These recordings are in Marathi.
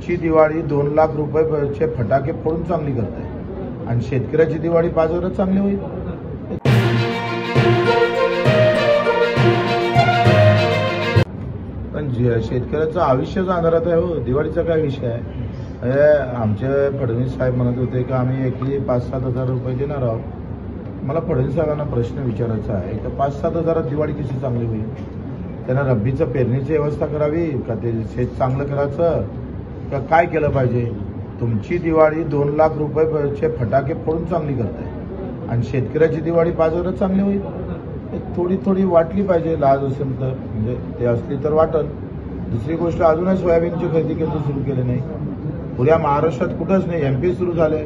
तुमची दिवाळी 2 लाख रुपयाचे फटाके फोडून चांगली करताय आणि शेतकऱ्याची दिवाळी 5,000 चांगली होईल. पण शेतकऱ्याचं आयुष्यच अंधारात आहे हो. दिवाळीचा काय विषय आहे? आमचे फडणवीस साहेब म्हणत होते की आम्ही एकली 5-7 हजार रुपये देणार आहोत. मला फडणवीस साहेबांना प्रश्न विचारायचा आहे की 5-7 हजारात दिवाळी कशी चांगली होईल? त्यांना रब्बीचं पेरणीची व्यवस्था करावी का ते शेत चांगलं करायचं का काय केलं पाहिजे? तुमची दिवाळी 2 लाख रुपयाचे फटाके फोडून चांगली करताय आणि शेतकऱ्याची दिवाळी 5,000 चांगली होईल. थोडी थोडी वाटली पाहिजे लाज असेल तर, म्हणजे ते असली तर वाटल. दुसरी गोष्ट, अजूनही सोयाबीनची खरेदी केंद्र सुरू केले नाही. पुऱ्या महाराष्ट्रात कुठंच नाही. एमपी सुरू झाले,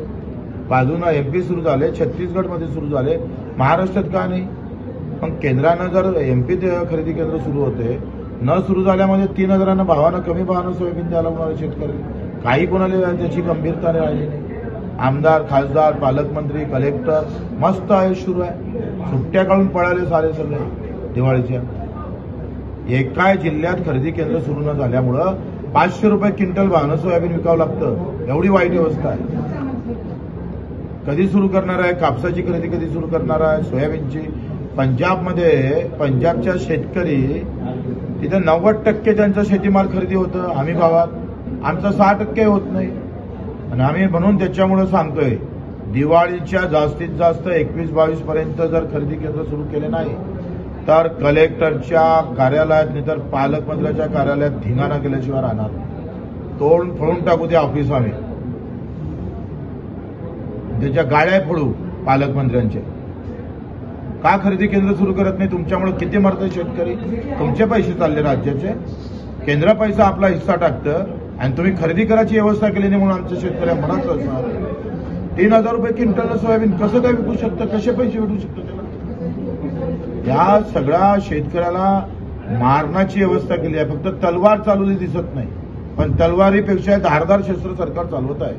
बाजूनं एमपी सुरू झाले, छत्तीसगडमध्ये सुरू झाले, महाराष्ट्रात का नाही? पण केंद्रानं जर एमपी खरेदी केंद्र सुरू होते, न सुरू झाल्यामध्ये 3,000 भावानं कमी भावानं सोयाबीन द्यायला होणार शेतकरी. काही कोणाला त्याची गंभीरता राहिली नाही. आमदार, खासदार, पालकमंत्री, कलेक्टर मस्त आयुष सुरू आहे. सुट्ट्या काढून पळाले सारे सगळे दिवाळीच्या. एकाही जिल्ह्यात खरेदी केंद्र सुरू न झाल्यामुळं 500 रुपये क्विंटल भावानं सोयाबीन विकावं लागतं. एवढी वाईट व्यवस्था आहे. कधी सुरू करणार आहे? कापसाची खरेदी कधी सुरू करणार आहे? सोयाबीनची? पंजाबमध्ये पंजाबच्या शेतकरी तिथे 90% त्यांचं शेतीमाल खरेदी होतं हमी भावात. आमचं 6% होत नाही. आणि आम्ही म्हणून त्याच्यामुळे सांगतोय, दिवाळीच्या जास्तीत जास्त 21-22 पर्यंत जर खरेदी केंद्र सुरू केले नाही तर कलेक्टरच्या कार्यालयात नाही तर पालकमंत्र्याच्या कार्यालयात धिंगाणा केल्याशिवाय राहणार. तोडून फोडून टाकू ते ऑफिस. आम्ही त्याच्या गाड्या फोडू पालकमंत्र्यांच्या. का खरेदी केंद्र सुरू करत नाही? तुमच्यामुळे किती मरतंय शेतकरी. तुमचे पैसे चालले राज्याचे. केंद्र पैसा आपला हिस्सा टाकतं आणि तुम्ही खरेदी करायची व्यवस्था केली नाही म्हणून आमच्या शेतकऱ्या म्हणत असणार. 3,000 रुपये क्विंटल सोयाबीन कसं काय विकू शकतं? कसे पैसे भेटू शकतात त्याला? या सगळ्या शेतकऱ्याला मारण्याची व्यवस्था केली आहे. फक्त तलवार चालवली दिसत नाही, पण तलवारीपेक्षा धारदार शस्त्र सरकार चालवत आहे.